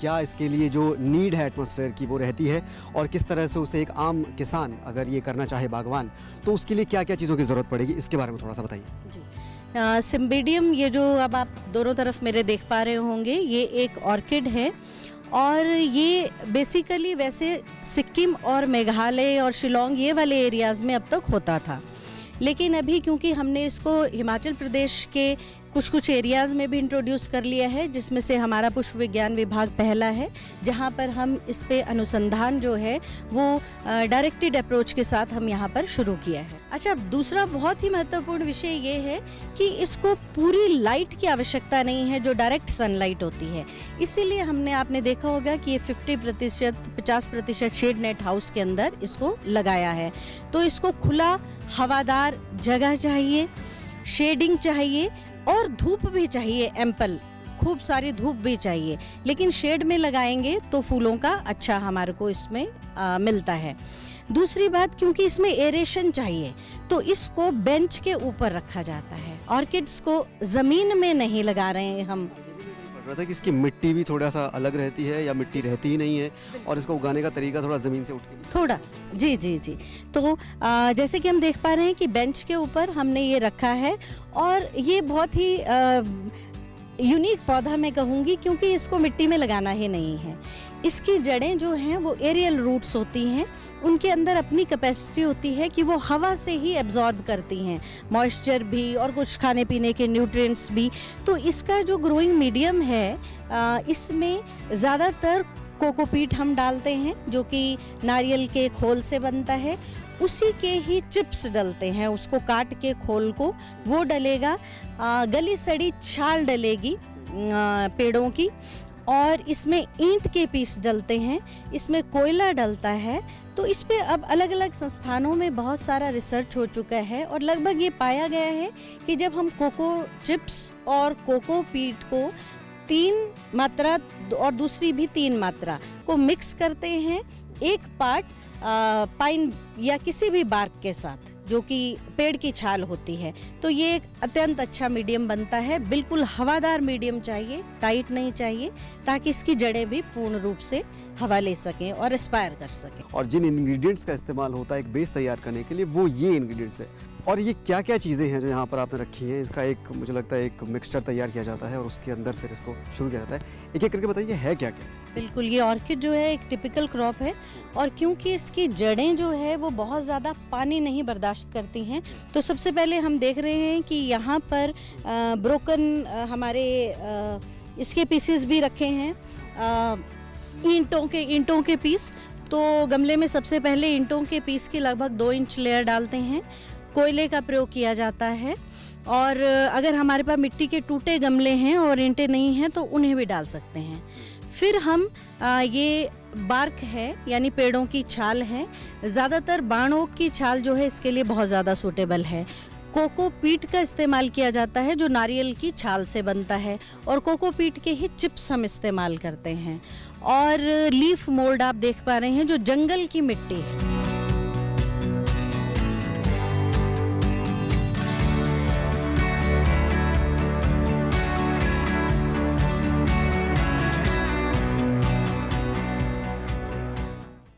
क्या इसके लिए जो नीड है एटमॉस्फेयर की वो रहती है, और किस तरह से उसे एक आम किसान अगर ये करना चाहे बागवान तो उसके लिए क्या क्या चीज़ों की ज़रूरत पड़ेगी, इसके बारे में थोड़ा सा बताइए। जी, सिम्बिडियम ये जो अब आप दोनों तरफ मेरे देख पा रहे होंगे, ये एक ऑर्किड है और ये बेसिकली वैसे सिक्किम और मेघालय और शिलोंग ये वाले एरियाज़ में अब तक होता था, लेकिन अभी क्योंकि हमने इसको हिमाचल प्रदेश के कुछ एरियाज़ में भी इंट्रोड्यूस कर लिया है, जिसमें से हमारा पुष्प विज्ञान विभाग पहला है, जहाँ पर हम इस पे अनुसंधान जो है वो डायरेक्टेड अप्रोच के साथ हम यहाँ पर शुरू किया है। अच्छा, दूसरा बहुत ही महत्वपूर्ण विषय ये है कि इसको पूरी लाइट की आवश्यकता नहीं है जो डायरेक्ट सनलाइट होती है, इसीलिए हमने आपने देखा होगा कि ये 50% शेड नेट हाउस के अंदर इसको लगाया है। तो इसको खुला हवादार जगह चाहिए, शेडिंग चाहिए और धूप भी चाहिए, एम्पल खूब सारी धूप भी चाहिए, लेकिन शेड में लगाएंगे तो फूलों का अच्छा हमारे को इसमें मिलता है। दूसरी बात, क्योंकि इसमें एरेशन चाहिए तो इसको बेंच के ऊपर रखा जाता है। ऑर्किड्स को ज़मीन में नहीं लगा रहे हैं हम। रहा था कि इसकी मिट्टी भी थोड़ा सा अलग रहती है या मिट्टी रहती ही नहीं है, और इसको उगाने का तरीका थोड़ा ज़मीन से उठ के थोड़ा जी जी जी। तो जैसे कि हम देख पा रहे हैं कि बेंच के ऊपर हमने ये रखा है, और ये बहुत ही यूनिक पौधा मैं कहूँगी, क्योंकि इसको मिट्टी में लगाना ही नहीं है। इसकी जड़ें जो हैं वो एरियल रूट्स होती हैं, उनके अंदर अपनी कैपेसिटी होती है कि वो हवा से ही एब्जॉर्ब करती हैं मॉइस्चर भी और कुछ खाने पीने के न्यूट्रिएंट्स भी। तो इसका जो ग्रोइंग मीडियम है, इसमें ज़्यादातर कोकोपीट हम डालते हैं जो कि नारियल के खोल से बनता है, उसी के ही चिप्स डलते हैं, उसको काट के खोल को वो डलेगा, गली सड़ी छाल डलेगी पेड़ों की, और इसमें ईंट के पीस डलते हैं, इसमें कोयला डलता है। तो इस पे अब अलग अलग संस्थानों में बहुत सारा रिसर्च हो चुका है, और लगभग ये पाया गया है कि जब हम कोको चिप्स और कोकोपीट को 3 मात्रा और दूसरी भी 3 मात्रा को मिक्स करते हैं, 1 पार्ट पाइन या किसी भी बार्क के साथ जो कि पेड़ की छाल होती है, तो ये एक अत्यंत अच्छा मीडियम बनता है। बिल्कुल हवादार मीडियम चाहिए, टाइट नहीं चाहिए, ताकि इसकी जड़ें भी पूर्ण रूप से हवा ले सकें और एस्पायर कर सकें। और जिन इंग्रेडिएंट्स का इस्तेमाल होता है एक बेस तैयार करने के लिए, वो ये इंग्रेडिएंट्स है। और ये क्या क्या चीज़ें हैं जो यहाँ पर आपने रखी हैं? इसका एक मुझे लगता है एक मिक्सचर तैयार किया जाता है और उसके अंदर फिर इसको शुरू किया जाता है। एक एक करके बताइए है क्या क्या? बिल्कुल, ये ऑर्किड जो है एक टिपिकल क्रॉप है, और क्योंकि इसकी जड़ें जो है वो बहुत ज़्यादा पानी नहीं बर्दाश्त करती हैं, तो सबसे पहले हम देख रहे हैं कि यहाँ पर ब्रोकन हमारे इसके पीसेस भी रखे हैं, ईंटों के पीस। तो गमले में सबसे पहले ईंटों के पीस की लगभग 2 इंच लेयर डालते हैं, कोयले का प्रयोग किया जाता है, और अगर हमारे पास मिट्टी के टूटे गमले हैं और ईंटें नहीं हैं तो उन्हें भी डाल सकते हैं। फिर हम ये बार्क है यानी पेड़ों की छाल है, ज़्यादातर बाण ओक की छाल जो है इसके लिए बहुत ज़्यादा सूटेबल है। कोकोपीट का इस्तेमाल किया जाता है जो नारियल की छाल से बनता है, और कोकोपीट के ही चिप्स हम इस्तेमाल करते हैं। और लीफ मोल्ड आप देख पा रहे हैं जो जंगल की मिट्टी है।